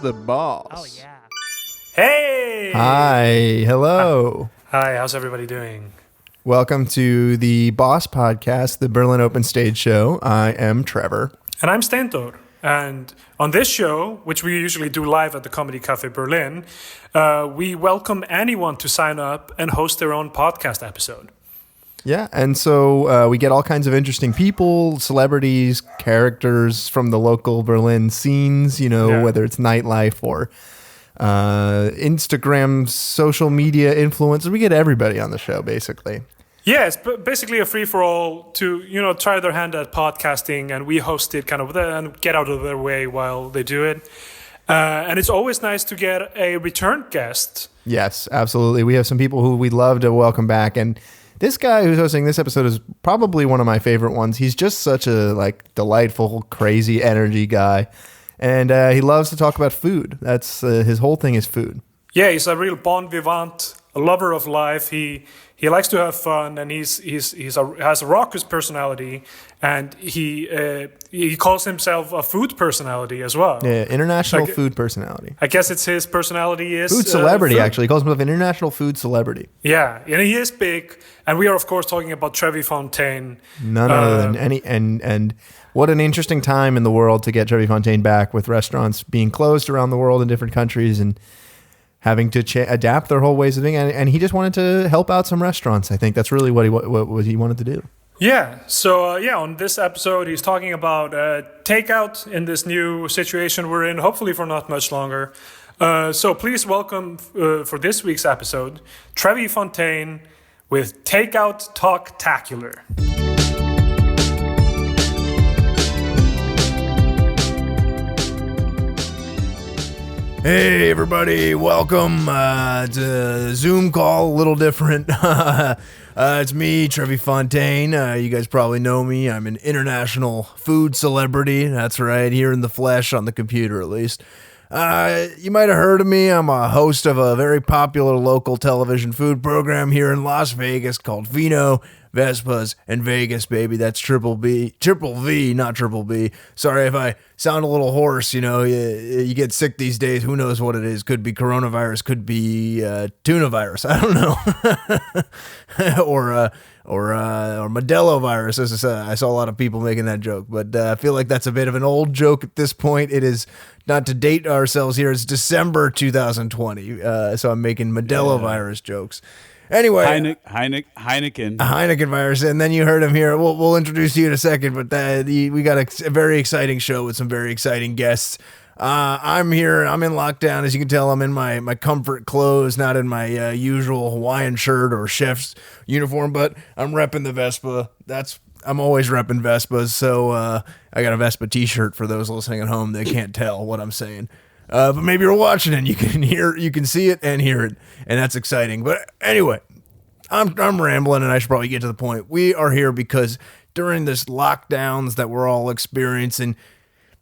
the boss. Oh, yeah. Hey! Hi. Hello. Hi, how's everybody doing? Welcome to the Boss Podcast, the Berlin Open Stage Show. I am Trevor. And I'm Stentor. And on this show, which we usually do live at the Comedy Cafe Berlin, we welcome anyone to sign up and host their own podcast episode. Yeah, and so we get all kinds of interesting people, celebrities, characters from the local Berlin scenes, whether it's nightlife or Instagram, social media influencers. We get everybody on the show, basically. Yeah, it's basically a free-for-all to, try their hand at podcasting, and we host it kind of and get out of their way while they do it. And it's always nice to get a return guest. Yes, absolutely. We have some people who we'd love to welcome back, and this guy who's hosting this episode is probably one of my favorite ones. He's just such a delightful, crazy energy guy. And he loves to talk about food. That's his whole thing is food. Yeah, he's a real bon vivant, a lover of life. He likes to have fun, and has a raucous personality, and he calls himself a food personality as well. Yeah, international food personality. I guess it's his personality is food celebrity. Food. Actually, he calls himself an international food celebrity. Yeah, and he is big, and we are of course talking about Trevi Fowntaine. None other than and what an interesting time in the world to get Trevi Fowntaine back, with restaurants being closed around the world in different countries and having to adapt their whole ways of doing it. And he just wanted to help out some restaurants. I think that's really what he wanted to do. Yeah. So, on this episode, he's talking about takeout in this new situation we're in, hopefully for not much longer. So please welcome for this week's episode, Trevi Fowntaine with Takeout Talk-tacular. Hey everybody, welcome to the Zoom call, a little different. It's me, Trevi Fowntaine. You guys probably know me. I'm an international food celebrity. That's right, here in the flesh, on the computer at least. You might have heard of me. I'm a host of a very popular local television food program here in Las Vegas called Vino, Vespas, and Vegas, baby. That's triple V, not triple B. Sorry if I sound a little hoarse. You get sick these days. Who knows what it is? Could be coronavirus. Could be tuna virus. I don't know. or Modelo virus. I saw a lot of people making that joke, but I feel like that's a bit of an old joke at this point. It is, not to date ourselves here, it's December 2020. So I'm making Modelo virus jokes. Anyway, Heineken virus, and then you heard him here. We'll introduce you in a second, but we got a very exciting show with some very exciting guests. I'm here. I'm in lockdown, as you can tell. I'm in my comfort clothes, not in my usual Hawaiian shirt or chef's uniform, but I'm repping the Vespa. I'm always repping Vespas, so I got a Vespa T-shirt for those listening at home. They can't tell what I'm saying. But maybe you're watching and you can see it and hear it, and that's exciting. But anyway, I'm rambling, and I should probably get to the point. We are here because during this lockdowns that we're all experiencing,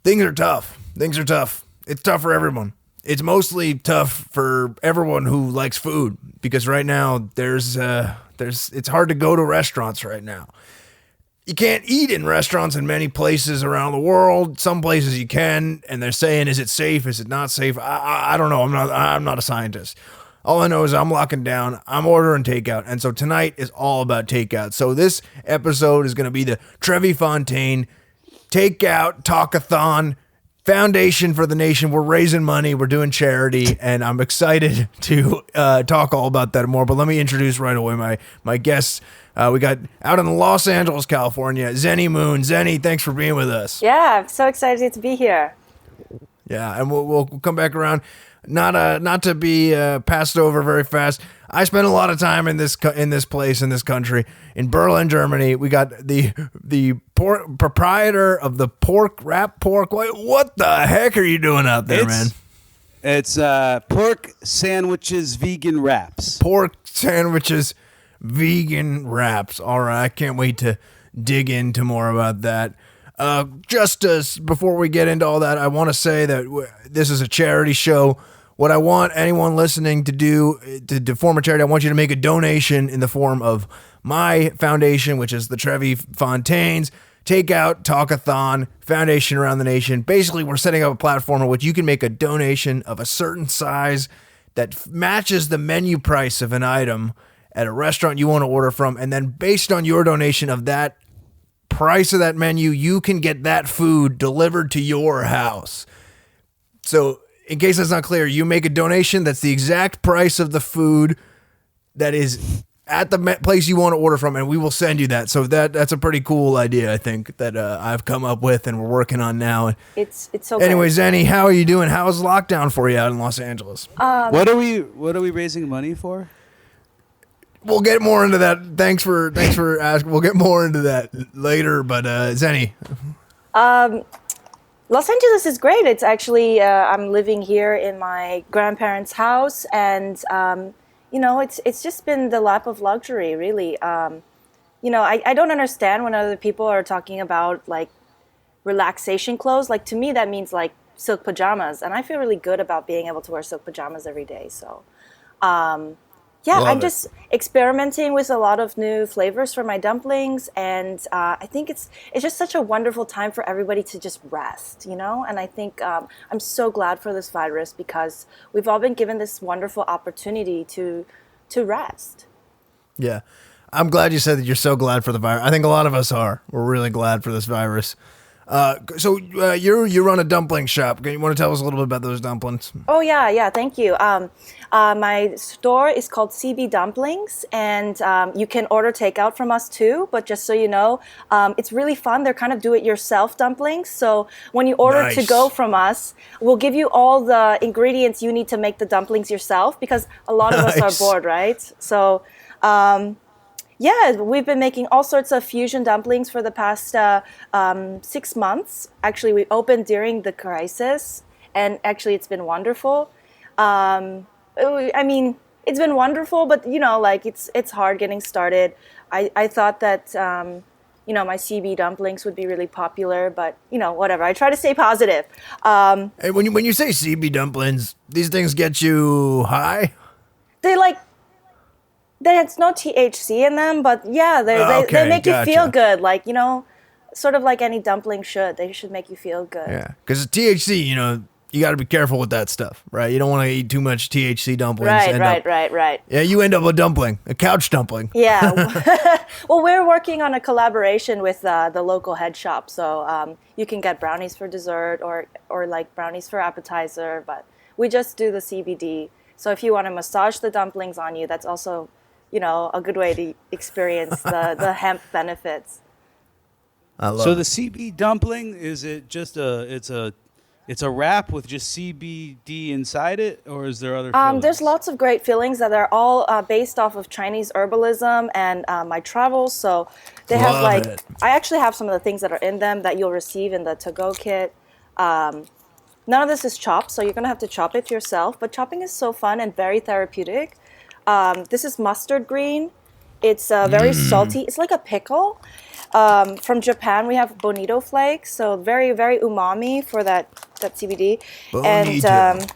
things are tough. It's tough for everyone. It's mostly tough for everyone who likes food, because right now it's hard to go to restaurants right now. You can't eat in restaurants in many places around the world. Some places you can, and they're saying, is it safe? Is it not safe? I don't know. I'm not a scientist. All I know is I'm locking down. I'm ordering takeout. And so tonight is all about takeout. So this episode is going to be the Trevi Fowntaine Takeout Talk-a-thon Foundation for the Nation. We're raising money. We're doing charity, and I'm excited to talk all about that and more. But let me introduce right away my guests. We got out in Los Angeles, California, Zenny Moon. Zenny, thanks for being with us. Yeah, I'm so excited to be here. Yeah, and we'll come back around. Not to be passed over very fast. I spent a lot of time in this place, in this country, in Berlin, Germany. We got the proprietor of the wrap pork. What the heck are you doing out there, man? It's pork sandwiches, vegan wraps. Pork sandwiches, vegan wraps. All right, I can't wait to dig into more about that. Before we get into all that, I want to say that this is a charity show. What I want anyone listening to do to form a charity, I want you to make a donation in the form of my foundation, which is the Trevi Fowntaines Takeout Talk-a-thon Foundation around the nation. Basically, we're setting up a platform in which you can make a donation of a certain size that matches the menu price of an item at a restaurant you want to order from. And then based on your donation of that price of that menu, you can get that food delivered to your house. So in case that's not clear, you make a donation that's the exact price of the food that is at the place you want to order from, and we will send you that. So that's a pretty cool idea, I think, that I've come up with and we're working on now. It's so Anyway, good. Zenny, how are you doing? How's lockdown for you out in Los Angeles? What are we raising money for? We'll get more into that. Thanks for asking. We'll get more into that later. But Zenny, Los Angeles is great. It's actually, I'm living here in my grandparents' house, and it's just been the lap of luxury, really. I don't understand when other people are talking about like relaxation clothes. Like, to me, that means like silk pajamas, and I feel really good about being able to wear silk pajamas every day. So, I'm just experimenting with a lot of new flavors for my dumplings, and I think it's just such a wonderful time for everybody to just rest, And I think I'm so glad for this virus because we've all been given this wonderful opportunity to rest. yeah, I'm glad you said that you're so glad for the virus. I think a lot of us are. We're really glad for this virus. So you run a dumpling shop. You want to tell us a little bit about those dumplings? Oh yeah, thank you. My store is called CB Dumplings, and you can order takeout from us too. But just so you know, it's really fun. They're kind of do-it-yourself dumplings. So when you order to go from us, we'll give you all the ingredients you need to make the dumplings yourself, because a lot of us are bored, right? So. We've been making all sorts of fusion dumplings for the past 6 months. Actually, we opened during the crisis, and actually it's been wonderful. It's been wonderful, but it's hard getting started. I thought that my CB dumplings would be really popular, but whatever. I try to stay positive. Hey, when you say CB dumplings, these things get you high? There's no THC in them, but yeah, they make you feel good. Sort of like any dumpling should. They should make you feel good. Yeah, because THC, you got to be careful with that stuff, right? You don't want to eat too much THC dumplings. Right. Yeah, you end up a dumpling, a couch dumpling. Yeah. Well, we're working on a collaboration with the local head shop, so you can get brownies for dessert or like brownies for appetizer, but we just do the CBD. So if you want to massage the dumplings on you, that's also a good way to experience the hemp benefits. I love So it. the CB dumpling, is it just it's a wrap with just CBD inside it, or is there other fillings? There's lots of great fillings that are all based off of Chinese herbalism and my travels. So they have Love it. I actually have some of the things that are in them that you'll receive in the to-go kit. None of this is chopped, so you're going to have to chop it yourself. But chopping is so fun and very therapeutic. This is mustard green. It's very salty. It's like a pickle. From Japan, we have bonito flakes, so very, very umami for that CBD. Bonito. And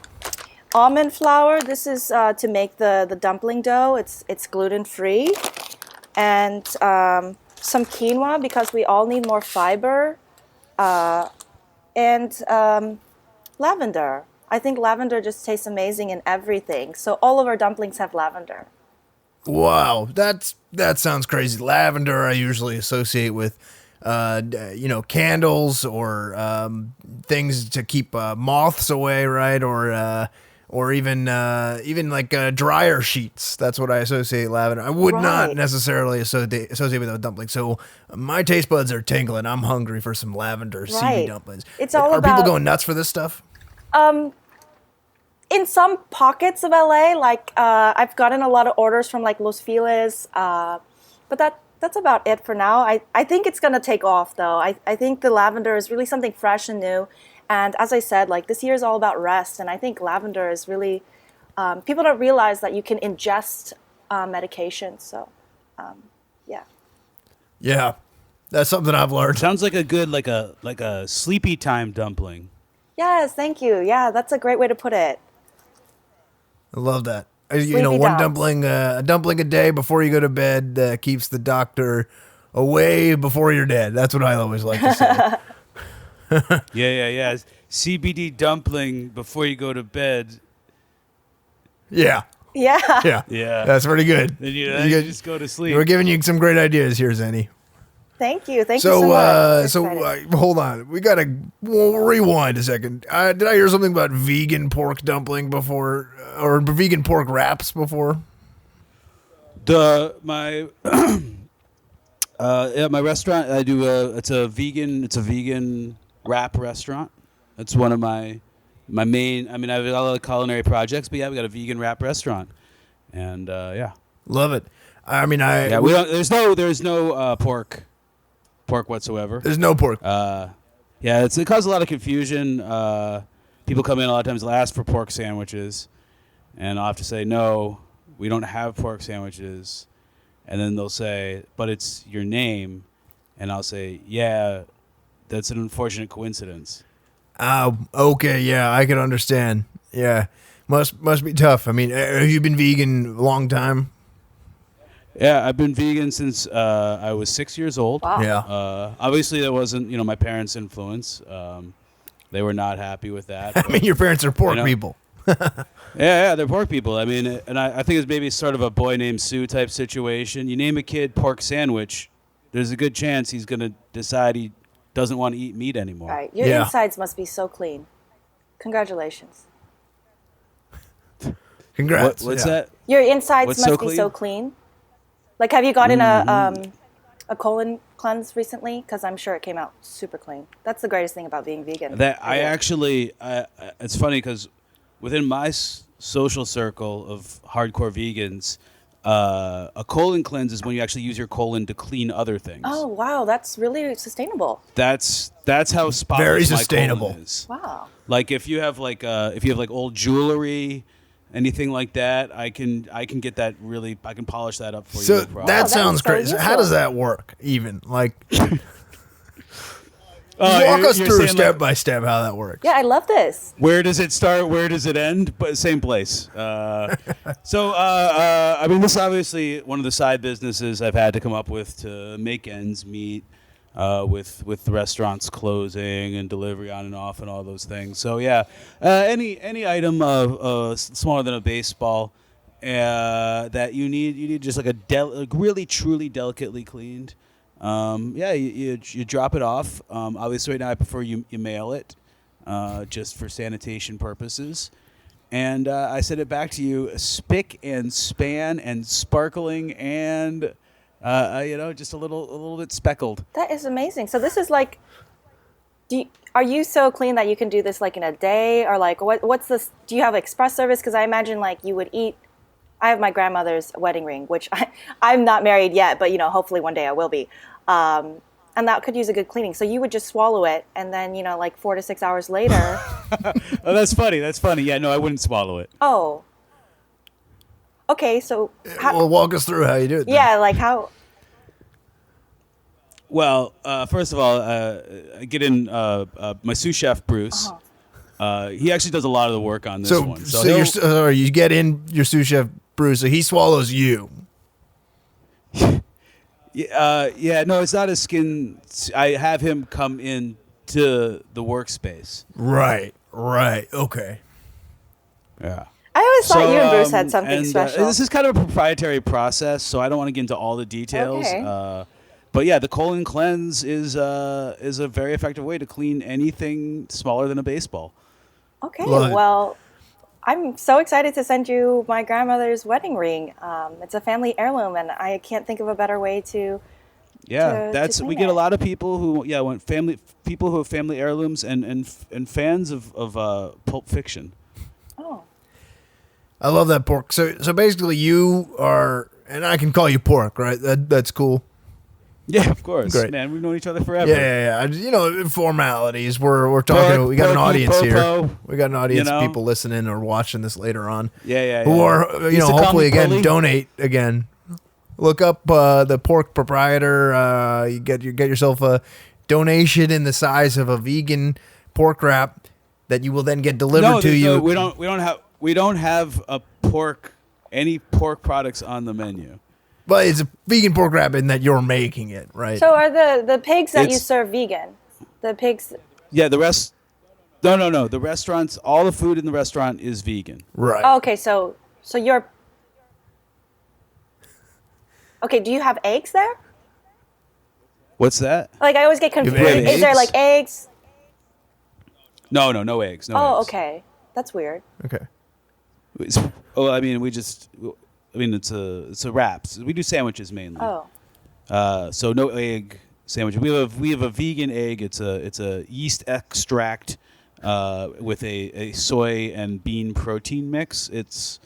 almond flour. This is to make the dumpling dough. It's gluten-free. And some quinoa, because we all need more fiber. And lavender. I think lavender just tastes amazing in everything. So all of our dumplings have lavender. Wow, that sounds crazy. Lavender I usually associate with, candles or things to keep moths away, right? Or even like dryer sheets. That's what I associate lavender. I would not necessarily associate with a dumpling. So my taste buds are tingling. I'm hungry for some lavender CB dumplings. It's all Are about people going nuts for this stuff? in some pockets of LA, I've gotten a lot of orders from like Los Feliz, but that's about it for now. I think it's gonna take off though. I think the lavender is really something fresh and new, and as I said, like this year is all about rest, and I think lavender is really people don't realize that you can ingest medications. So yeah. Yeah, that's something I've learned. Sounds like a good like a sleepy time dumpling. Yes, thank you. Yeah, that's a great way to put it. I love that. Sleepy One dumps. dumpling a day before you go to bed keeps the doctor away before you're dead. That's what I always like to say. Yeah. CBD dumpling before you go to bed. Yeah. Yeah. Yeah. That's pretty good. Then you You just go to sleep. We're giving you some great ideas here, Zenny. Thank you so much. Hold on. We'll rewind a second. Did I hear something about vegan pork dumpling before, or vegan pork wraps before? My restaurant I do it's a vegan wrap restaurant. It's one of my main. I mean, I've got a lot of culinary projects, but yeah, we got a vegan wrap restaurant, and yeah, Love it. I mean, we don't. There's no pork whatsoever. There's no pork. Yeah, it caused a lot of confusion. People come in a lot of times, they'll ask for pork sandwiches, and I'll have to say no, we don't have pork sandwiches, and then they'll say, but it's your name, and I'll say, yeah, that's an unfortunate coincidence. Okay, yeah, I can understand. Yeah, must be tough. I mean, have you been vegan a long time? Yeah, I've been vegan since I was 6 years old. Wow. Yeah. Obviously, that wasn't my parents' influence. They were not happy with that. I mean, your parents are pork people. Yeah, they're pork people. I mean, and I think it's maybe sort of a boy named Sue type situation. You name a kid pork sandwich, there's a good chance he's going to decide he doesn't want to eat meat anymore. Right. Your insides must be so clean. Congratulations. Congrats. What's that? Your insides What's must so be clean? so clean. Like, have you gotten a colon cleanse recently? Because I'm sure it came out super clean. That's the greatest thing about being vegan. It's funny because within my social circle of hardcore vegans, a colon cleanse is when you actually use your colon to clean other things. Oh, wow. That's really sustainable. That's how spotless Very my sustainable. colon is. Wow. Like if you have old jewelry, anything like that, I can get that really. I can polish that up for you. So No problem. that that's sounds so crazy. How useful. does that work? Even like, Oh, walk us you're through saying, step by step how that works. Yeah, I love this. Where does it start? Where does it end? But same place. I mean, this is obviously one of the side businesses I've had to come up with to make ends meet, with the restaurants closing and delivery on and off and all those things. So yeah, any item smaller than a baseball that you need just like a really truly delicately cleaned. You drop it off. Obviously, right now I prefer you mail it, just for sanitation purposes. And I send it back to you, spick and span and sparkling and just a little bit speckled. That is amazing. So this is like, are you so clean that you can do this like in a day, or like what's this? Do you have express service? Because I imagine like you would eat. I have my grandmother's wedding ring, which I'm not married yet, but hopefully one day I will be. And that could use a good cleaning. So you would just swallow it, and then like 4 to 6 hours later. Oh, that's funny. Yeah, no, I wouldn't swallow it. Oh. Okay, so Well, walk us through how you do it. Then. yeah, like how? Well, first of all, I get in my sous chef Bruce. He actually does a lot of the work on this one. So you get in your sous chef Bruce, so he swallows you. No, it's not a skin. I have him come in to the workspace. Right. Okay. Yeah. I always thought you and Bruce had something and, special. This is kind of a proprietary process, so I don't want to get into all the details. Okay. But yeah, the colon cleanse is a very effective way to clean anything smaller than a baseball. Okay, Love it. well, I'm so excited to send you my grandmother's wedding ring. It's a family heirloom, and I can't think of a better way to. Yeah, to we clean get a it. lot of people who want people who have family heirlooms and fans of Pulp Fiction. Oh, I love that pork. So basically, you are, and I can call you pork, right? That's cool. Yeah, of course. Great. Man, we've known each other forever. Yeah. Formalities. We're talking. Pork, we got an porky, audience here. popo, We got an audience of you know? people listening or watching this later on. Yeah. Who are Used to call hopefully me again Pully. donate again. Look up the pork proprietor. You get yourself a donation in the size of a vegan pork wrap that you will then get delivered to you. We don't have any pork products on the menu. But it's a vegan pork wrap in that you're making it, right? So are the pigs that you It's- serve vegan? The pigs. Yeah, the rest. No. The restaurants, all the food in the restaurant is vegan. Right. Oh, okay, so you're. Okay, do you have eggs there? What's that? Like I always get confused. have Is there eggs? like eggs? No eggs. No Oh, eggs. okay, that's weird. Okay. Oh, I mean, it's a wraps. We do sandwiches mainly. Oh, So no egg sandwich. We have a vegan egg. It's a yeast extract with a soy and bean protein mix. It's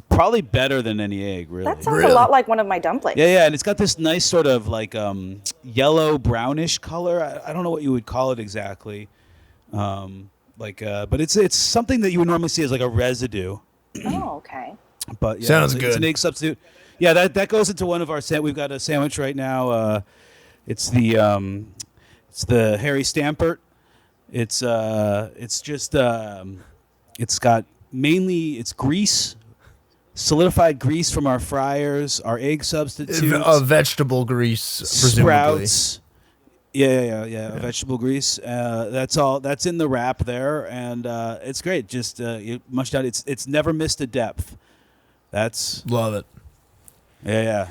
probably better than any egg, really. that sounds Really? a lot like one of my dumplings. Yeah, and it's got this nice sort of like yellow brownish color. I don't know what you would call it exactly. But it's something that you would normally see as like a residue. Oh, okay. But yeah, Sounds it's good. an egg substitute. Yeah, that goes into one of our we've got a sandwich right now. It's the Harry Stampert. It's got mainly it's grease, solidified grease from our fryers, our egg substitutes, Vegetable grease, presumably. sprouts. Yeah. Vegetable grease. That's in the wrap there, and it's great. Just you mush out. It's never missed a depth. That's Love it. yeah.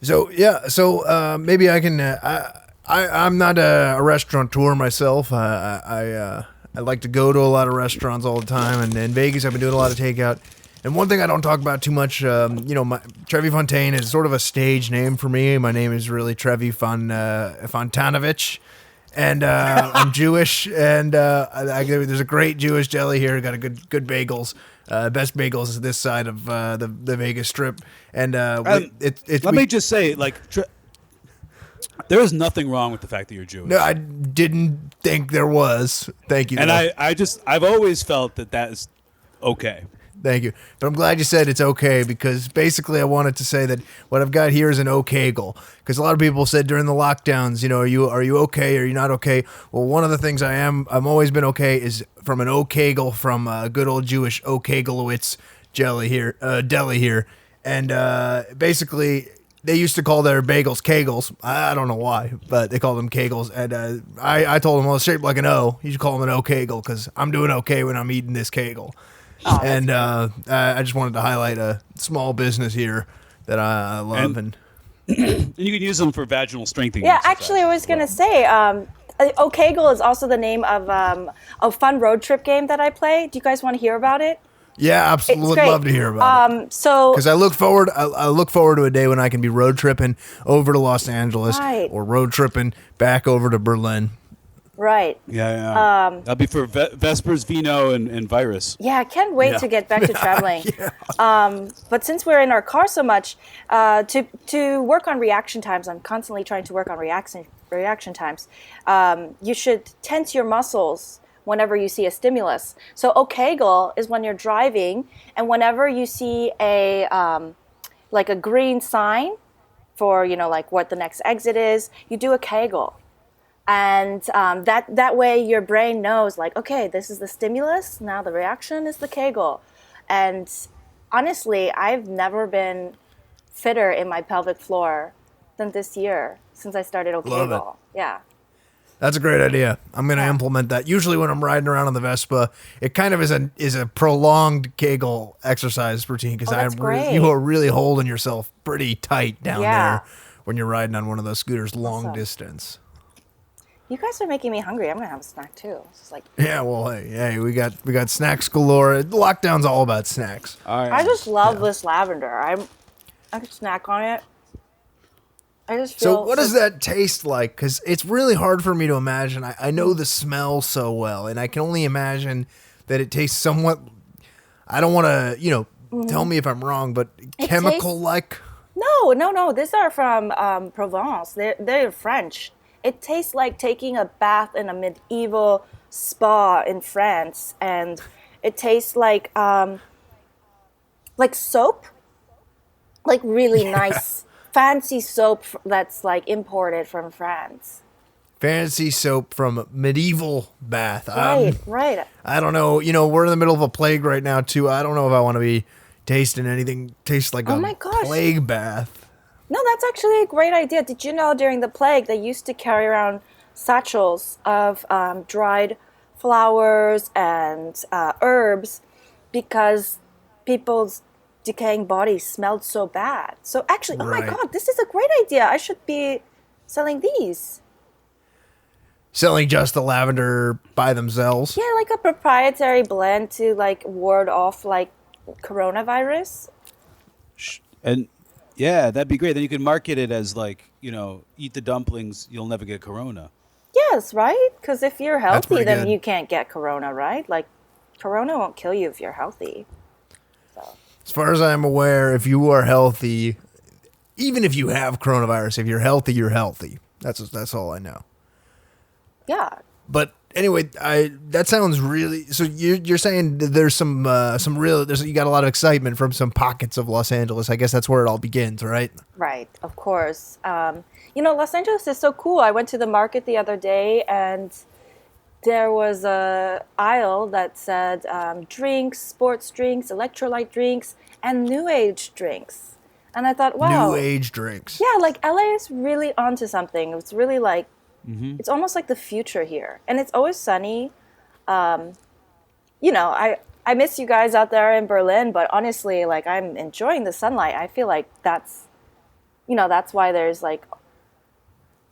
So maybe I can. I'm not a restaurateur myself. I like to go to a lot of restaurants all the time, and in Vegas I've been doing a lot of takeout. And one thing I don't talk about too much, Trevi Fowntaine is sort of a stage name for me. My name is really Trevi Fontanovich, and I'm Jewish. And there's a great Jewish deli here. Got a good bagels, best bagels this side of the Vegas Strip. And Let me just say, there is nothing wrong with the fact that you're Jewish. No, I didn't think there was. Thank you. And though. I've always felt that is okay. Thank you. But I'm glad you said it's okay, because basically I wanted to say that what I've got here is an okagel. Because a lot of people said during the lockdowns, are you okay? Are you not okay? Well, one of the things I'm always been okay is from an okagel from a good old Jewish Okagelowitz deli here. And basically they used to call their bagels kegels. I don't know why, but they call them kegels. And I told them, well, it's shaped like an O. You should call them an okagel, because I'm doing okay when I'm eating this kegel. Oh, And I just wanted to highlight a small business here that I love. And And you can use them for vaginal strengthening. Yeah, exercise actually, I was as gonna well. say, Okagel is also the name of a fun road trip game that I play. Do you guys want to hear about it? yeah, absolutely, It's would great. love to hear about it. So Because I look forward to a day when I can be road tripping over to Los Angeles, Right. or road tripping back over to Berlin. right. Yeah. That'll be for Vespers, Vino, and Virus. Yeah, I can't wait Yeah. to get back to traveling. But since we're in our car so much, to work on reaction times, I'm constantly trying to work on reaction times. You should tense your muscles whenever you see a stimulus. So Okagel is when you're driving, and whenever you see a green sign for like what the next exit is, you do a Kegel. And that way your brain knows, like, okay, this is the stimulus, now the reaction is the Kegel. And honestly, I've never been fitter in my pelvic floor than this year since I started Love Okagel. Yeah. That's a great idea. I'm going to implement that. Usually when I'm riding around on the Vespa, it kind of is a prolonged Kegel exercise routine, because that's great. you are really holding yourself pretty tight down Yeah. there when you're riding on one of those scooters long Awesome. distance. You guys are making me hungry. I'm going to have a snack too. It's just like, Yeah, well, hey, we got snacks galore. Lockdown's all about snacks. All right. I just love this lavender. I could snack on it. I just feel So what does that taste like? Because it's really hard for me to imagine. I know the smell so well, and I can only imagine that it tastes somewhat. I don't want to, tell me if I'm wrong, but chemical-like. No. These are from Provence. They're French. It tastes like taking a bath in a medieval spa in France, and it tastes like soap, like really nice, fancy soap that's like imported from France. Fancy soap from medieval bath. Right. I don't know. We're in the middle of a plague right now, too. I don't know if I want to be tasting anything tastes like Oh a my gosh. plague bath. No, that's actually a great idea. Did you know during the plague they used to carry around satchels of dried flowers and herbs because people's decaying bodies smelled so bad. So actually, oh my Right. God, this is a great idea. I should be selling these. Selling just the lavender by themselves. Yeah, like a proprietary blend to like ward off like coronavirus. And yeah, that'd be great. Then you could market it as like, eat the dumplings, you'll never get corona. Yes, right? Because if you're healthy, pretty then good. you can't get corona, right? Like, corona won't kill you if you're healthy. So. As far as I'm aware, if you are healthy, even if you have coronavirus, if you're healthy, you're healthy. That's all I know. Yeah. But anyway, that sounds really. So you're saying that there's some real. You got a lot of excitement from some pockets of Los Angeles. I guess that's where it all begins, right? Right, of course. Los Angeles is so cool. I went to the market the other day and there was a aisle that said drinks, sports drinks, electrolyte drinks, and new age drinks. And I thought, wow. New age drinks. Yeah, like LA is really onto something. It's really like, it's almost like the future here. And it's always sunny. I miss you guys out there in Berlin, but honestly, like I'm enjoying the sunlight. I feel like that's why there's like,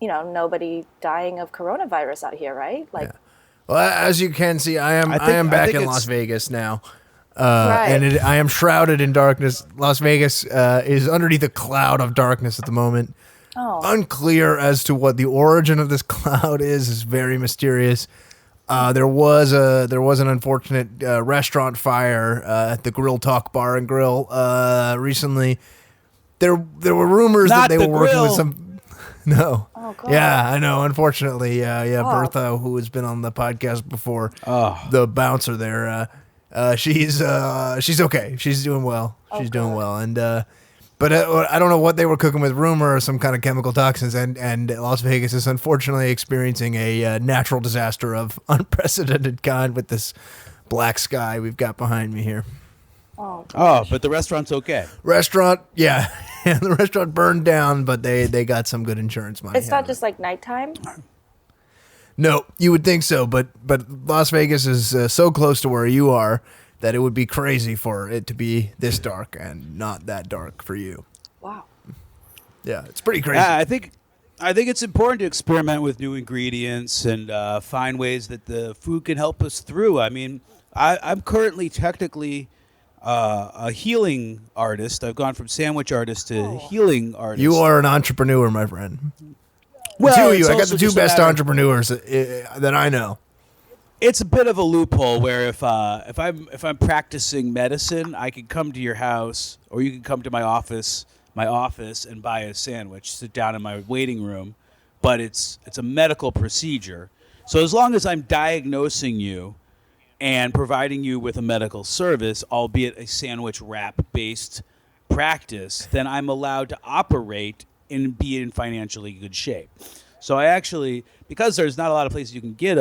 nobody dying of coronavirus out here, right? Like, Well, as you can see, I am back in Las Vegas now. And I am shrouded in darkness. Las Vegas is underneath a cloud of darkness at the moment. Oh. Unclear as to what the origin of this cloud is. It's very mysterious. There was an unfortunate restaurant fire at the Grill Talk Bar and Grill recently. There were rumors that they were working with some. No. Oh, God. Yeah, I know. Unfortunately, Bertha, who has been on the podcast before, the bouncer there, she's okay. She's doing well. She's doing well, and but I don't know what they were cooking with, rumor or some kind of chemical toxins, and Las Vegas is unfortunately experiencing a natural disaster of unprecedented kind with this black sky we've got behind me here. Oh, but the restaurant's okay. Restaurant, yeah. The restaurant burned down, but they got some good insurance money. It's not just like nighttime? No, you would think so, but Las Vegas is so close to where you are that it would be crazy for it to be this dark and not that dark for you. Wow. Yeah, it's pretty crazy. Yeah, I think it's important to experiment with new ingredients and find ways that the food can help us through. I mean, I'm currently technically a healing artist. I've gone from sandwich artist to healing artist. You are an entrepreneur, my friend. Well, The two of you, it's I got also the two just a best matter- entrepreneurs that I know. It's a bit of a loophole where if I'm practicing medicine, I can come to your house or you can come to my office and buy a sandwich, sit down in my waiting room, but it's a medical procedure. So as long as I'm diagnosing you and providing you with a medical service, albeit a sandwich wrap based practice, then I'm allowed to operate and be in financially good shape. So I actually, because there's not a lot of places you can get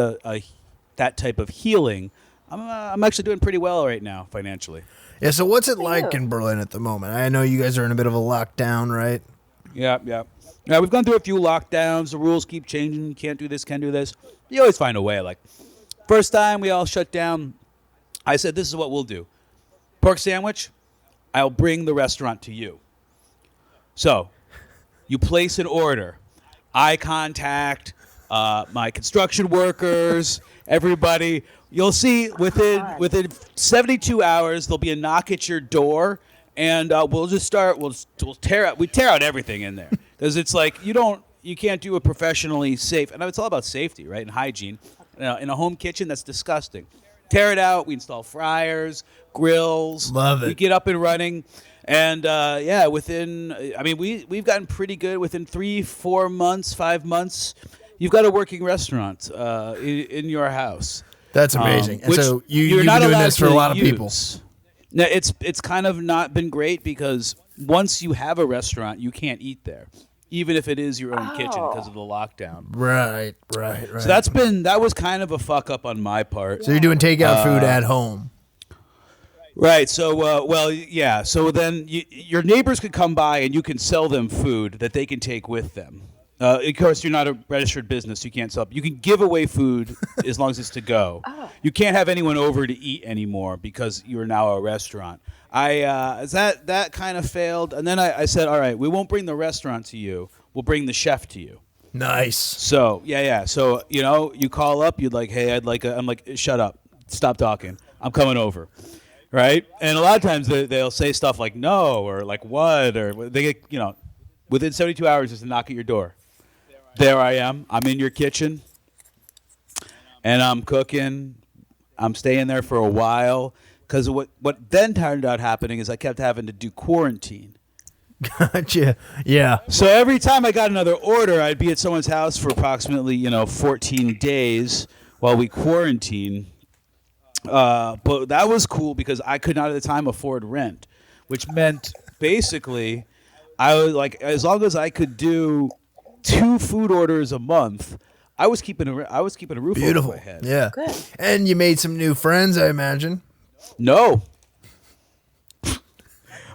that type of healing, I'm actually doing pretty well right now financially. Yeah, so what's it like in Berlin at the moment? I know you guys are in a bit of a lockdown, right? Yeah. Yeah, we've gone through a few lockdowns. The rules keep changing. You can't do this, can't do this. You always find a way. Like, first time we all shut down, I said, this is what we'll do. Pork sandwich, I'll bring the restaurant to you. So, you place an order. Eye contact, my construction workers, everybody. You'll see within 72 hours, there'll be a knock at your door, and we'll just start. We'll tear out everything in there because it's like you can't do it professionally safe, and it's all about safety, right, and hygiene. In a home kitchen, that's disgusting. Tear it out. We install fryers, grills. Love it. We get up and running. And we've gotten pretty good. Within 3, 4 months, 5 months, you've got a working restaurant in your house. That's amazing. And Which so you're you've not been doing allowed this for a to lot of use. people. Now, it's kind of not been great because once you have a restaurant, you can't eat there, even if it is your own kitchen because of the lockdown. Right. So that was kind of a fuck up on my part. So you're doing takeout food at home. Right. So, well, yeah. So then your neighbors could come by and you can sell them food that they can take with them. Of course, you're not a registered business. You can't sell. You can give away food as long as it's to go. Oh. You can't have anyone over to eat anymore because you're now a restaurant. That kind of failed. And then I said, all right, we won't bring the restaurant to you. We'll bring the chef to you. Nice. So, yeah. So, you call up. You'd like, hey, I'm like, shut up. Stop talking. I'm coming over. Right? And a lot of times they'll say stuff like no or like what or they get, within 72 hours is to knock at your door. There I am. I'm in your kitchen and I'm cooking. I'm staying there for a while because what then turned out happening is I kept having to do quarantine. Gotcha. Yeah. So every time I got another order, I'd be at someone's house for approximately, 14 days while we quarantine. But that was cool because I could not at the time afford rent, which meant basically I was like, as long as I could do 2 food orders a month, I was keeping a roof Beautiful. over my head. Yeah. Good. And you made some new friends, I imagine. No.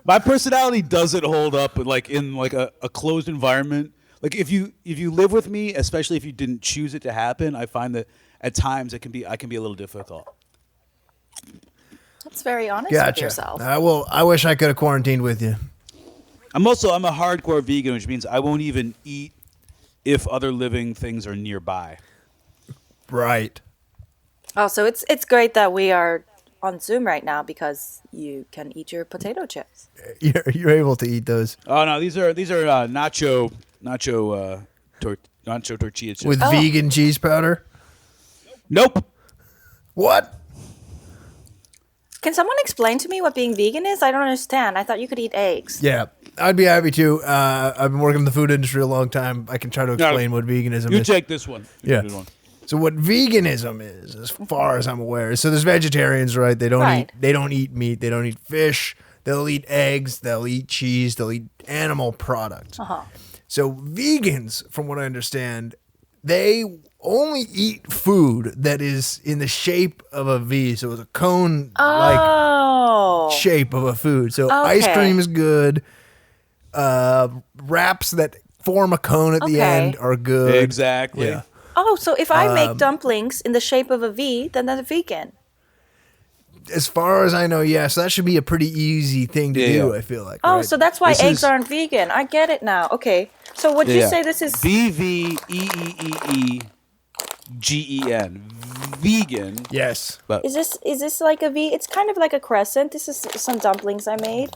My personality doesn't hold up in a closed environment. Like if you live with me, especially if you didn't choose it to happen, I find that at times I can be a little difficult. That's very honest with Gotcha. yourself. I wish I could have quarantined with you. I'm a hardcore vegan, which means I won't even eat if other living things are nearby. Right. Oh, so it's great that we are on Zoom right now because you can eat your potato chips. You're able to eat those Oh no, these are nacho tortilla chips. with vegan cheese powder. Nope. What? Can someone explain to me what being vegan is? I don't understand. I thought you could eat eggs. Yeah, I'd be happy to. I've been working in the food industry a long time. I can try to explain what veganism You is. take this one. Yeah. Good one. So what veganism is, as far as I'm aware, so there's vegetarians, right? They don't Right. eat meat, they don't eat fish, they'll eat eggs, they'll eat cheese, they'll eat animal products. Uh-huh. So vegans, from what I understand, they only eat food that is in the shape of a V. So it's a cone like Oh. shape of a food. So ice Okay. cream is good. Wraps that form a cone at the Okay. end are good. Exactly. Yeah. Oh, so if I make dumplings in the shape of a V, then that's vegan. As far as I know, yes, that should be a pretty easy thing to do, I feel like. Oh, right? so that's why This eggs is- aren't vegan. I get it now. Okay. So would you say this is VVEEEGEN. Vegan. Yes. But is this like a V? It's kind of like a crescent. This is some dumplings I made.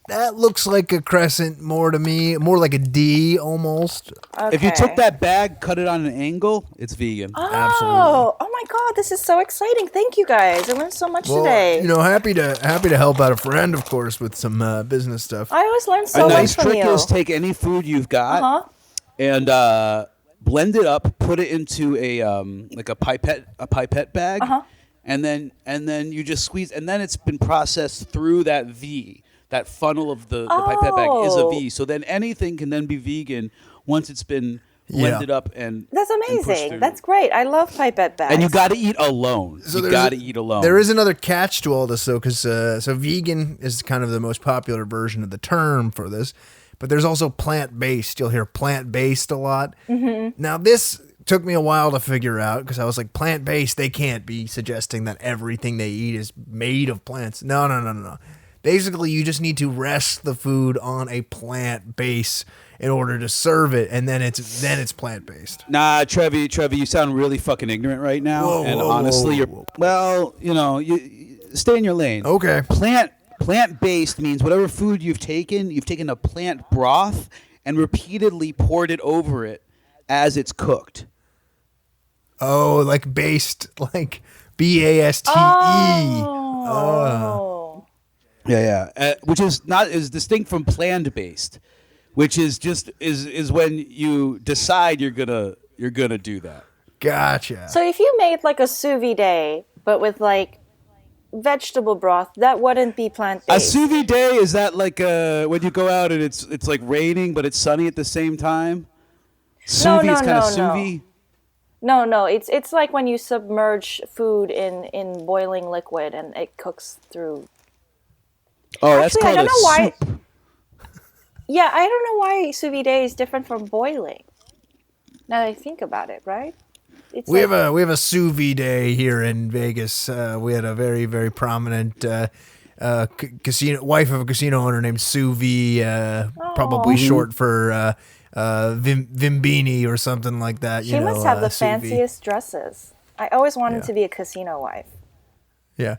That looks like a crescent more to me, more like a D almost. Okay. if you took that bag, cut it on an angle, it's vegan. Absolutely. Oh my God, this is so exciting. Thank you guys. I learned so much today. Happy to help out a friend, of course, with some business stuff. I always learn A so nice much from trick you. is take any food you've got Uh-huh. and blend it up, put it into a pipette bag, Uh-huh. and then you just squeeze, and then it's been processed through that V. That funnel of the pipette bag is a V. So then anything can then be vegan once it's been blended up and That's and pushed amazing. through. That's great. I love pipette bags. And you got to eat alone. So you there's got to eat alone. There is another catch to all this, though, because so vegan is kind of the most popular version of the term for this, but there's also plant-based. You'll hear plant-based a lot. Mm-hmm. Now, this took me a while to figure out because I was like, plant-based, they can't be suggesting that everything they eat is made of plants. No. Basically, you just need to rest the food on a plant base in order to serve it, and then it's plant-based. Nah, Trevi, you sound really fucking ignorant right now. Whoa, and whoa, honestly, whoa. well, you stay in your lane. Okay. Plant-based means whatever food you've taken a plant broth and repeatedly poured it over it as it's cooked. Oh, like based, like BASTE. Oh. Yeah. Which is distinct from plant-based, which is just is when you decide you're gonna do that. Gotcha. So if you made like a sous vide, but with like vegetable broth, that wouldn't be A plant-based. sous vide is that like when you go out and it's like raining but it's sunny at the same time. Sous vide is kind of sous vide. No, it's like when you submerge food in boiling liquid and it cooks through Oh, that's Actually, I called don't a know why. soup. Yeah, I don't know why sous vide is different from boiling. Now that I think about it, right? It's We like, have a sous vide day here in Vegas. We had a very, very prominent casino wife of a casino owner named Sue V. Probably short for Vimbini or something like that. she must have the Sous vide. fanciest dresses. I always wanted Yeah. to be a casino wife. Yeah.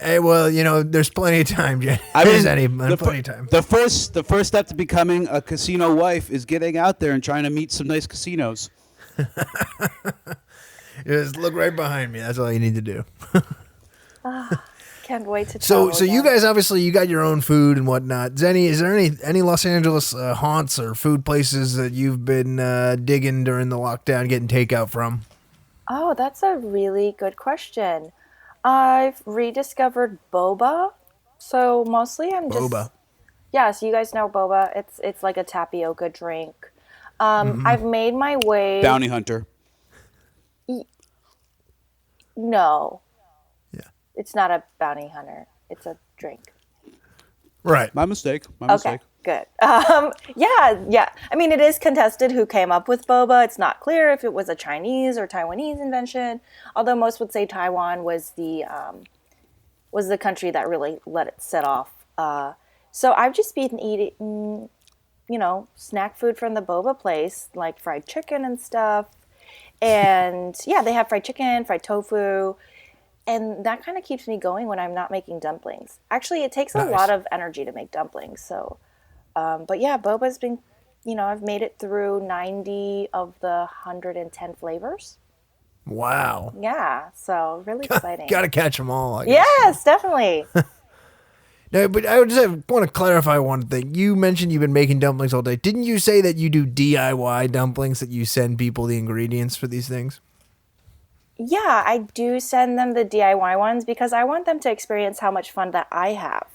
Hey, well, there's plenty of time, Jen. I There's mean, plenty of time. the first step to becoming a casino wife is getting out there and trying to meet some nice casinos. Just look right behind me. That's all you need to do. Can't wait to So travel you again. guys obviously you got your own food and whatnot. Zenny, is there any Los Angeles haunts or food places that you've been digging during the lockdown, getting takeout from? Oh, that's a really good question. I've rediscovered boba. So mostly I'm just Boba. Yeah, so you guys know boba. It's like a tapioca drink. I've made my way. Bounty hunter. No, Yeah. it's not a bounty hunter. It's a drink. Right. My mistake. Okay, good. Yeah. I mean, it is contested who came up with boba. It's not clear if it was a Chinese or Taiwanese invention. Although most would say Taiwan was the country that really let it set off. So I've just been eating, snack food from the boba place, like fried chicken and stuff. And yeah, they have fried chicken, fried tofu. And that kind of keeps me going when I'm not making dumplings. Actually, it takes a Nice. lot of energy to make dumplings. So, but yeah, boba's been, I've made it through 90 of the 110 flavors. Wow. Yeah, so really exciting. Got to catch them all. I guess. Yes, definitely. No, but I want to clarify one thing. You mentioned you've been making dumplings all day. Didn't you say that you do DIY dumplings, that you send people the ingredients for these things? Yeah, I do send them the DIY ones because I want them to experience how much fun that I have.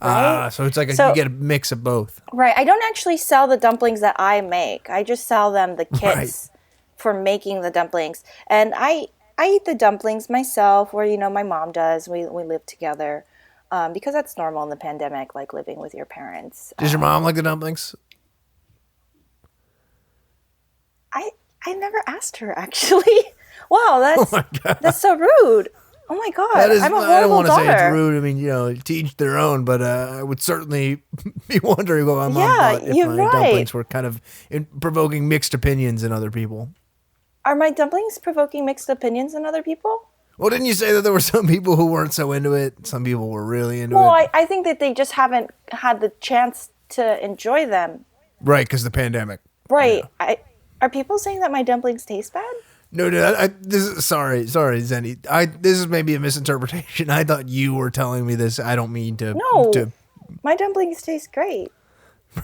Right? So it's like So- you get a mix of both. Right. I don't actually sell the dumplings that I make. I just sell them the kits for making the dumplings. And I eat the dumplings myself, or my mom does. We live together. Because that's normal in the pandemic, like living with your parents. Does your mom like the dumplings? I never asked her, actually. Wow, my God. that's so rude. Oh my God, That is, I'm a I don't horrible want to say it's daughter. rude. I mean, to each their own, but I would certainly be wondering what my mom Yeah, thought if you're my right. dumplings were kind of provoking mixed opinions in other people. Are my dumplings provoking mixed opinions in other people? Well, didn't you say that there were some people who weren't so into it? Some people were really into Well, it. I think that they just haven't had the chance to enjoy them. Right, because the pandemic. Right. Are people saying that my dumplings taste bad? No, sorry, Zenny. This is maybe a misinterpretation. I thought you were telling me this. I don't mean to. No. My dumplings taste great.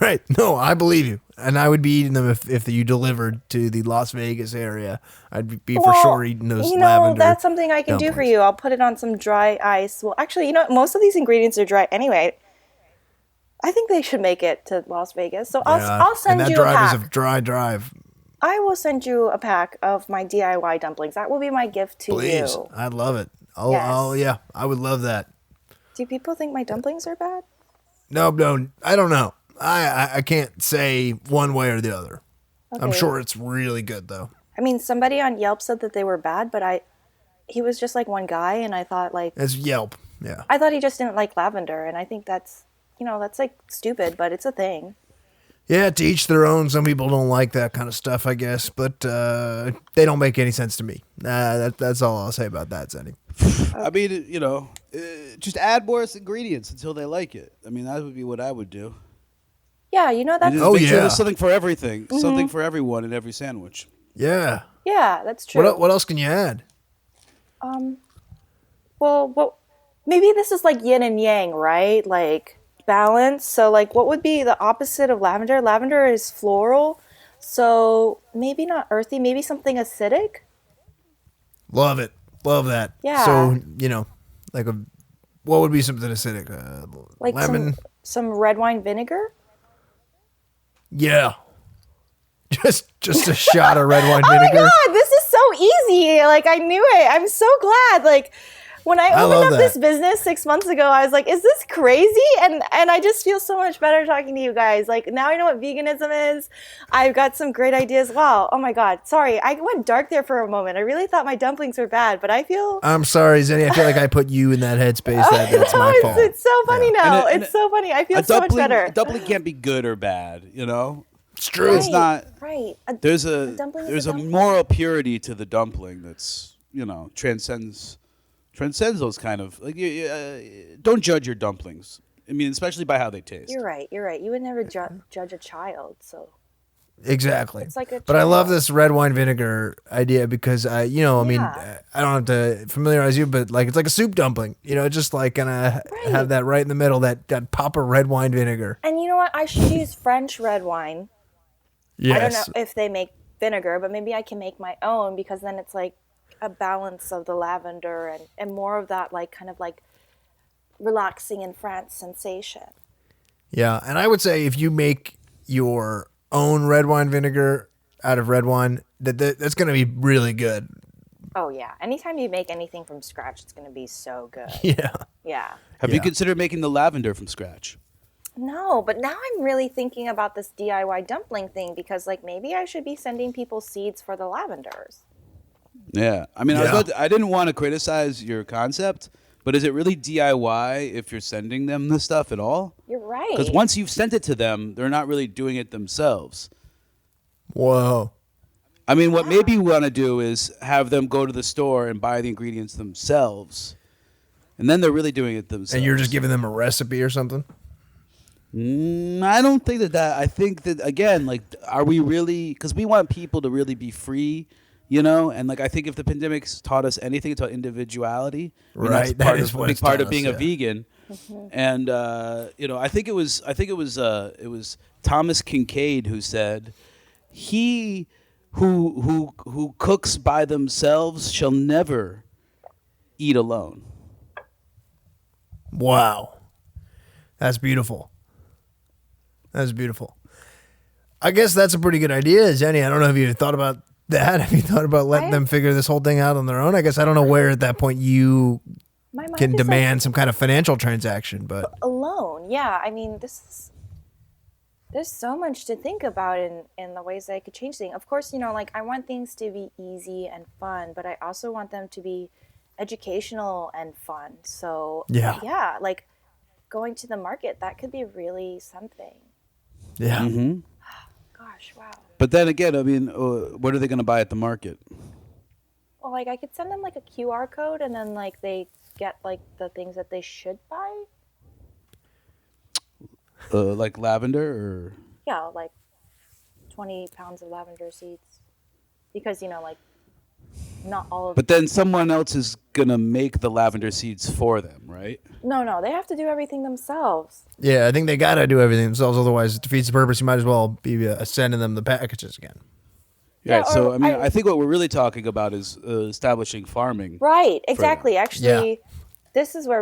Right. No, I believe you. And I would be eating them if you delivered to the Las Vegas area. I'd be for sure eating those lavender. That's something I can do for dumplings. you. I'll put it on some dry ice. Well, actually, most of these ingredients are dry anyway. I think they should make it to Las Vegas. So I'll send and that you a drive pack. is a dry drive. I will send you a pack of my DIY dumplings. That will be my gift to Please. you. I'd love it. Yes. I would love that. Do people think my dumplings are bad? No, I don't know. I can't say one way or the other. I'm Okay. sure it's really good though. I mean, somebody on Yelp said that they were bad, but he was just like one guy, and I thought It's Yelp. Yeah. I thought he just didn't like lavender, and I think that's that's like stupid, but it's a thing. Yeah, to each their own. Some people don't like that kind of stuff, I guess, but they don't make any sense to me. That's all I'll say about that, Zenny. I mean, just add more ingredients until they like it. I mean, that would be what I would do. Yeah, that's Just make sure yeah. there's something for everything, something for everyone in every sandwich. Yeah. yeah, that's true. What else can you add? Well, maybe this is like yin and yang, right? Like balance. So like what would be the opposite of lavender? Lavender is floral. So maybe not earthy, maybe something acidic. Love it. Love that. Yeah. So, what would be something acidic? Like Lemon. some red wine vinegar. Yeah. Just a shot of red wine Oh my vinegar. God, this is so easy. Like I knew it. I'm so glad. Like When I I opened love up that. this business 6 months ago, I was like, is this crazy? And I just feel so much better talking to you guys. Like, now I know what veganism is. I've got some great ideas. Wow. Oh my God. Sorry. I went dark there for a moment. I really thought my dumplings were bad, but I feel... I'm sorry, Zenny. I feel like I put you in that headspace. That's my fault. It's so funny now. And It's so funny. I feel so much better. A dumpling can't be good or bad, you know? It's true. It's not. Right. There's dumpling is a a dumpling. moral purity to the dumpling that's, transcends those kind of like. Don't judge your dumplings. I mean, especially by how they taste. You're right. You would never judge a child. So Exactly. It's like a but I love child. this red wine vinegar idea because I don't have to familiarize you, but like it's like a soup dumpling. Just like gonna have that right in the middle, that pop of red wine vinegar. And you know what? I should use French red wine. Yes. I don't know if they make vinegar, but maybe I can make my own because then it's like a balance of the lavender and more of that like kind of like relaxing in France sensation. Yeah, and I would say if you make your own red wine vinegar out of red wine, that's going to be really good. Oh yeah. Anytime you make anything from scratch, it's going to be so good. Yeah. Yeah. Have you considered making the lavender from scratch? No, but now I'm really thinking about this DIY dumpling thing because like maybe I should be sending people seeds for the lavenders. Yeah, I mean, I didn't want to criticize your concept, but is it really DIY if you're sending them this stuff at all? You're right. Because once you've sent it to them, they're not really doing it themselves. Whoa. I mean, what maybe you want to do is have them go to the store and buy the ingredients themselves, and then they're really doing it themselves. And you're just giving them a recipe or something? I don't think that. I think that, again, like, are we really... Because we want people to really be free, and like I think if the pandemic's taught us anything, it's taught individuality. Right, That's is what a big it's part taught of being us, a vegan. And I think it was Thomas Kincaid who said, "He who cooks by themselves shall never eat alone." Wow. That's beautiful. That's beautiful. I guess that's a pretty good idea, Jenny. I don't know if you thought about that. Have you thought about letting them figure this whole thing out on their own? I guess I don't know where at that point you My mind can is demand some kind of financial transaction, but alone. Yeah, I mean, there's so much to think about in the ways that I could change things. Of course, like I want things to be easy and fun, but I also want them to be educational and fun. So yeah, like going to the market, that could be really something. yeah. Mm-hmm. Gosh, wow. But then again, I mean, what are they going to buy at the market? Well, like I could send them like a QR code and then like they get like the things that they should buy. Like lavender or... Yeah, like 20 pounds of lavender seeds. Because, like not all of But then someone else is going to make the lavender seeds for them, right? No, they have to do everything themselves. Yeah, I think they got to do everything themselves. Otherwise, it defeats the purpose. You might as well be sending them the packages again. Yeah, Yeah, so or I mean, I think what we're really talking about is establishing farming. Right, exactly. them. Actually, this is where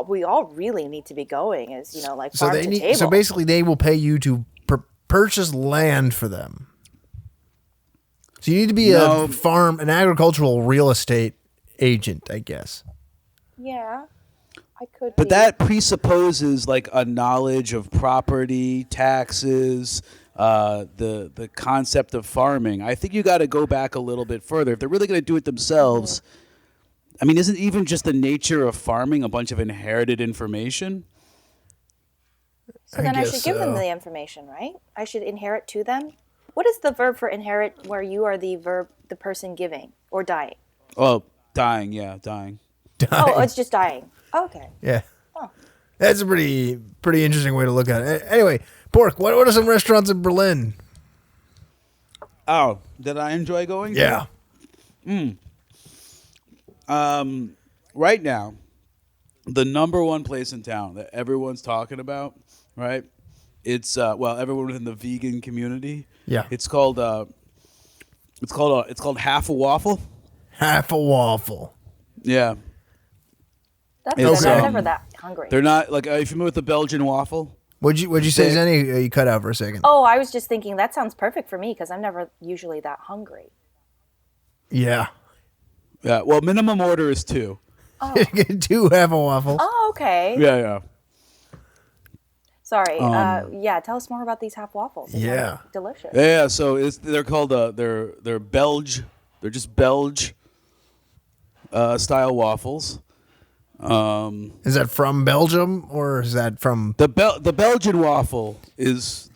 we all really need to be going is, like farm to table. So basically, they will pay you to purchase land for them. So you need to be an agricultural real estate agent, I guess. Yeah, I could But be. that presupposes like a knowledge of property, taxes, the concept of farming. I think you got to go back a little bit further. If they're really going to do it themselves, I mean, isn't even just the nature of farming a bunch of inherited information? So then I should give them the information, right? I should inherit to them. What is the verb for inherit where you are the person giving or dying? Oh, dying, yeah, dying. Oh, it's just dying. Okay. Yeah. Oh. That's a pretty interesting way to look at it. Anyway, Pork, what are some restaurants in Berlin? Oh, did I enjoy going? Yeah. Right now, the number one place in town that everyone's talking about, right? It's everyone within the vegan community. Yeah. It's called Half a Waffle. Half a waffle. Yeah. That's It's, good. I'm never that hungry. They're not like. Are you familiar with the Belgian waffle? What'd you say, Zenny? You cut out for a second. Oh, I was just thinking that sounds perfect for me because I'm never usually that hungry. Yeah. Yeah. Well, minimum order is 2. You get 2 half a waffles. Oh, okay. Yeah. Sorry. Yeah, tell us more about these half waffles. They sound delicious. Yeah. So they're called they're Belge. They're just Belge style waffles. Is that from Belgium or is that from The Belgian waffle is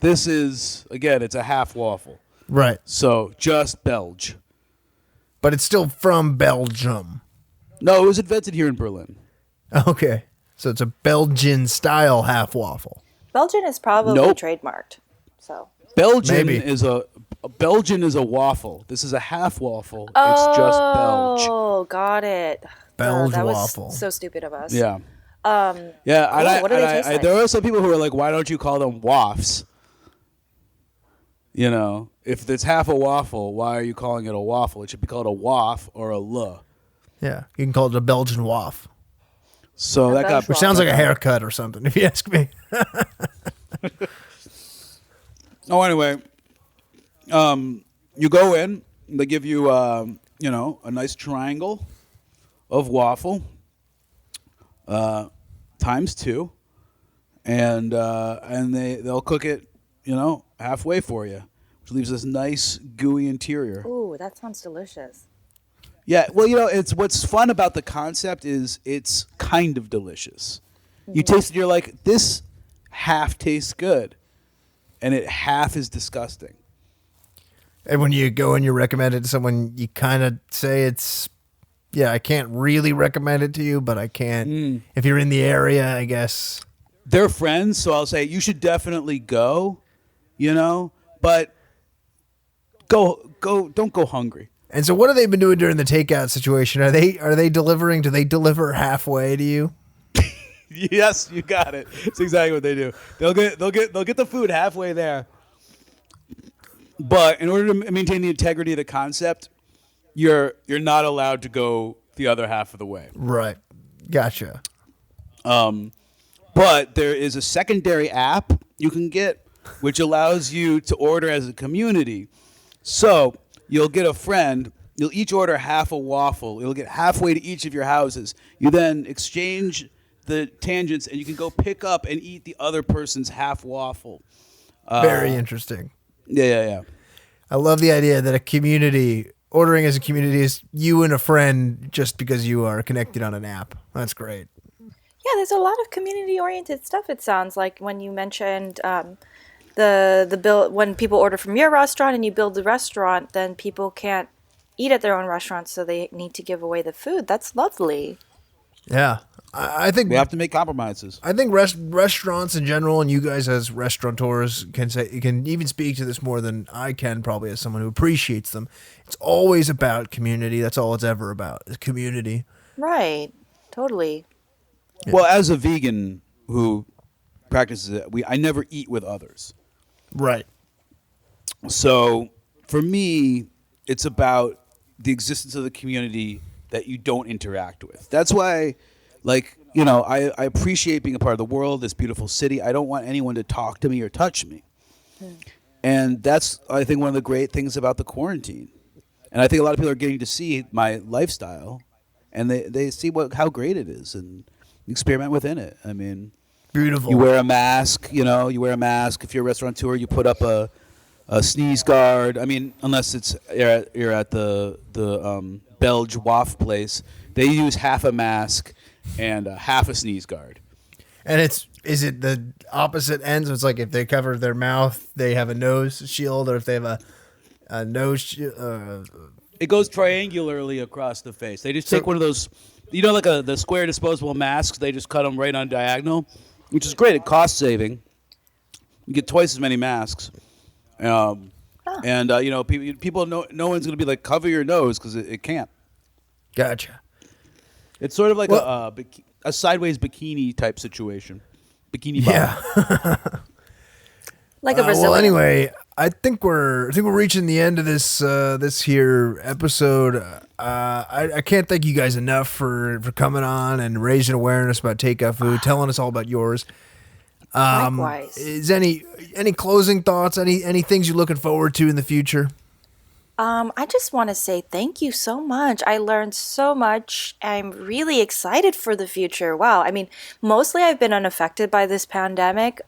again, it's a half waffle. right? So just Belge. But it's still from Belgium. No, it was invented here in Berlin. Okay, so it's a Belgian style half waffle. Belgian is probably Nope. trademarked. So. Belgian Maybe. is a waffle. This is a half waffle. It's just Belge. Oh, got it. Belge that waffle. was so stupid of us. Yeah. Cool. And What do they taste like? there are some people who are like, why don't you call them wafts? You know, if it's half a waffle, why are you calling it a waffle? It should be called a waff or a le. Yeah, you can call it a Belgian waff, So that got Belgian which sounds like a haircut or something, if you ask me. Oh, anyway, you go in. They give you, a nice triangle of waffle, times 2, and they'll cook it, halfway for you, which leaves this nice gooey interior. Ooh, that sounds delicious. Yeah, well, it's what's fun about the concept is it's kind of delicious. You taste it, you're like, this half tastes good, and it half is disgusting. And when you go and you recommend it to someone, you kind of say I can't really recommend it to you, but I can. If you're in the area, I guess. They're friends, so I'll say you should definitely go, but don't go hungry. And so what have they been doing during the takeout situation? Are they delivering? Do they deliver halfway to you? Yes, you got it. That's exactly what they do. They'll get the food halfway there. But in order to maintain the integrity of the concept, you're not allowed to go the other half of the way. Right. Gotcha. But there is a secondary app you can get which allows you to order as a community. So you'll get a friend. You'll each order half a waffle. It'll get halfway to each of your houses. You then exchange the tangents, and you can go pick up and eat the other person's half waffle. Very interesting. Yeah. I love the idea that a community, ordering as a community, is you and a friend just because you are connected on an app. That's great. Yeah, there's a lot of community-oriented stuff. It sounds like when you mentioned the bill when people order from your restaurant and you build the restaurant, then people can't eat at their own restaurant, so they need to give away the food. That's lovely. Yeah. I think We have to make compromises. I think restaurants in general, and you guys as restaurateurs can even speak to this more than I can, probably as someone who appreciates them. It's always about community. That's all it's ever about, is community. Right. Totally. Yeah. Well, as a vegan who practices it, I never eat with others. Right. So for me, it's about the existence of the community that you don't interact with. That's why, I appreciate being a part of the world, this beautiful city. I don't want anyone to talk to me or touch me. And that's, I think, one of the great things about the quarantine. And I think a lot of people are getting to see my lifestyle, and they see how great it is and experiment within it. I mean, Beautiful. you wear a mask, If you're a restaurateur, you put up a sneeze guard. I mean, unless you're at the Belge waff place, they use half a mask and half a sneeze guard. And is it the opposite ends? So it's like if they cover their mouth, they have a nose shield, or if they have a nose shield. It goes triangularly across the face. They just take one of those, like the square disposable masks. They just cut them right on diagonal, which is great at cost saving. You get twice as many masks. And people, no one's going to be like, cover your nose, because it can't. Gotcha. It's sort of like a sideways bikini type situation. Bikini bottom. Yeah. Like a Brazilian. Well, anyway, I think we're reaching the end of this here episode. I can't thank you guys enough for coming on and raising awareness about takeout food, telling us all about yours. Likewise. Is any closing thoughts? Any things you're looking forward to in the future? I just want to say thank you so much. I learned so much. I'm really excited for the future. Wow. I mean, mostly I've been unaffected by this pandemic,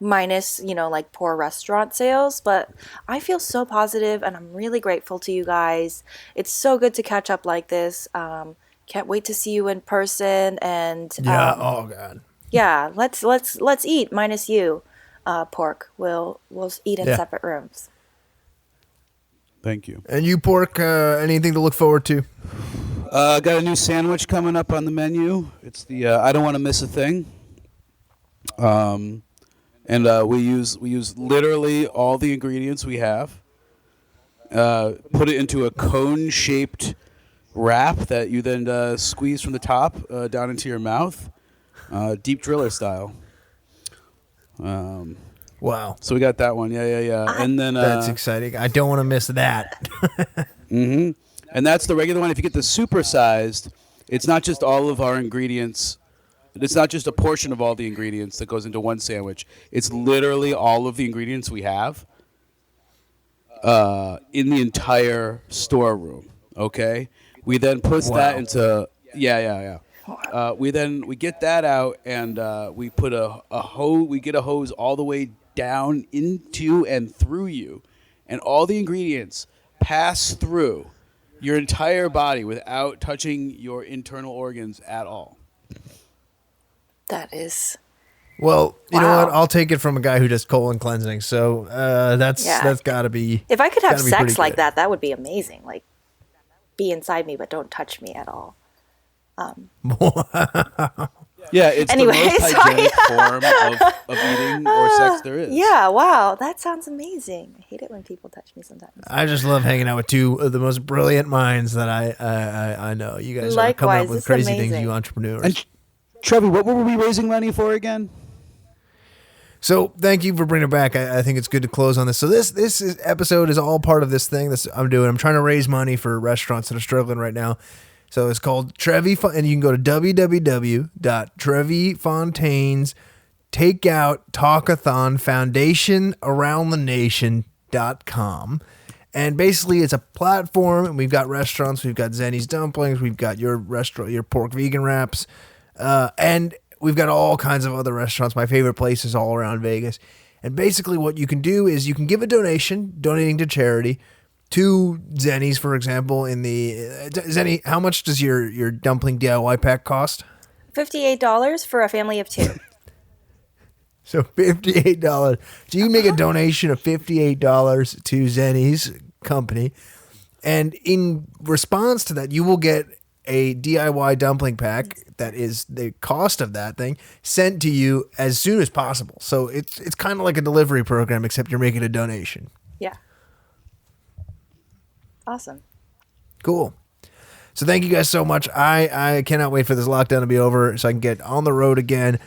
minus, like poor restaurant sales, but I feel so positive and I'm really grateful to you guys. It's so good to catch up like this. Can't wait to see you in person and Yeah. Oh God. yeah, let's eat minus you, pork. We'll eat in Yeah. separate rooms. Thank you. And you, Pork, anything to look forward to? Got a new sandwich coming up on the menu. It's the I don't want to miss a thing. And we use literally all the ingredients we have. Put it into a cone-shaped wrap that you then squeeze from the top down into your mouth, deep driller style. Wow. So we got that one, yeah. And then That's exciting. I don't want to miss that. and that's the regular one. If you get the supersized, it's not just all of our ingredients. It's not just a portion of all the ingredients that goes into one sandwich. It's literally all of the ingredients we have in the entire storeroom. Okay, we then put that into we get that out and we put a hose. We get a hose all the way down into and through you, and all the ingredients pass through your entire body without touching your internal organs at all. That is. Well, you know Wow. what? I'll take it from a guy who does colon cleansing. So that's got to be. If I could have gotta be pretty sex like good. that would be amazing. Like, be inside me, but don't touch me at all. Yeah, it's Anyway, the most sorry. hygienic form of eating or sex there is. Yeah, wow, that sounds amazing. I hate it when people touch me sometimes. I just love hanging out with two of the most brilliant minds that I know. You guys are coming up Likewise, with it's crazy things, amazing. you entrepreneurs. And Trevi, what were we raising money for again? So thank you for bringing it back. I think it's good to close on this. So episode is all part of this thing that I'm doing. I'm trying to raise money for restaurants that are struggling right now. So it's called Trevi, and you can go to www.trevifontaine's Takeout Talk-a-thon Foundation Around the Nation.com. And basically it's a platform, and we've got restaurants, we've got Zenny's Dumplings, we've got your restaurant, your pork vegan wraps, and we've got all kinds of other restaurants, my favorite places all around Vegas. And basically what you can do is you can give a donation, donating to charity, to Zenny's, for example. Zenny, how much does your dumpling DIY pack cost? $58 for a family of 2. So $58. So you can make a donation of $58 to Zenny's company. And in response to that, you will get a DIY dumpling pack that is the cost of that thing sent to you as soon as possible. So it's kind of like a delivery program, except you're making a donation. Yeah. Awesome. Cool. So thank you guys so much. I cannot wait for this lockdown to be over so I can get on the road again,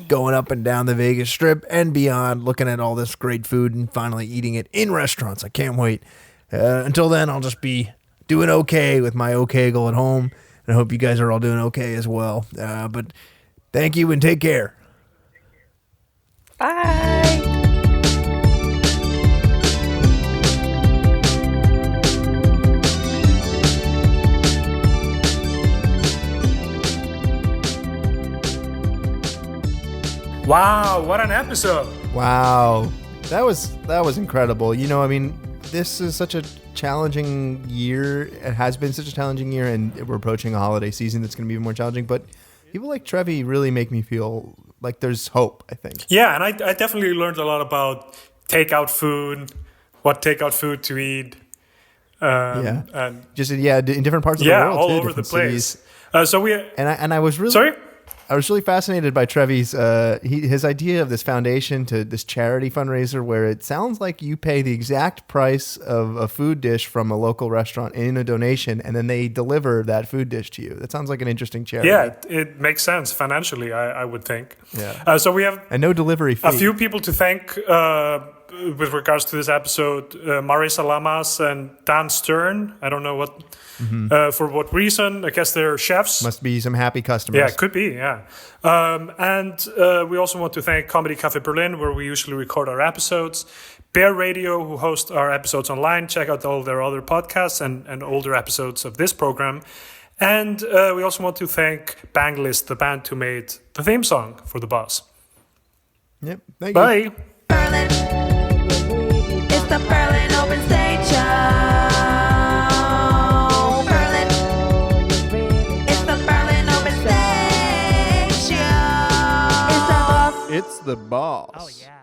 going up and down the Vegas Strip and beyond, looking at all this great food and finally eating it in restaurants. I can't wait. Until then, I'll just be doing okay with my Okegel at home. And I hope you guys are all doing okay as well. But thank you and take care. Bye. Wow, what an episode! Wow. That was incredible. You know, I mean, this is such a challenging year. It has been such a challenging year, and we're approaching a holiday season that's going to be more challenging. But people like Trevi really make me feel like there's hope, I think. Yeah, and I definitely learned a lot about takeout food, what takeout food to eat. And Just in different parts of the world, all too, over the different place. cities. So we And I was really sorry. I was really fascinated by Trevi's his idea of this foundation to this charity fundraiser where it sounds like you pay the exact price of a food dish from a local restaurant in a donation, and then they deliver that food dish to you. That sounds like an interesting charity. Yeah, it makes sense financially, I would think. Yeah. So we have And no delivery fee. a few people to thank with regards to this episode, Marisa Llamas and Dan Stern. I don't know for what reason. I guess they're chefs. Must be some happy customers. Yeah, it could be, yeah. And we also want to thank Comedy Cafe Berlin, where we usually record our episodes. Bear Radio, who host our episodes online. Check out all their other podcasts and older episodes of this program. And we also want to thank Banglist, the band who made the theme song for The Boss. Yep. Thank you. Bye. Berlin. It's the Berlin Open Stage Show. Berlin. It's the Berlin Open Stage Show. It's the boss. Oh, yeah.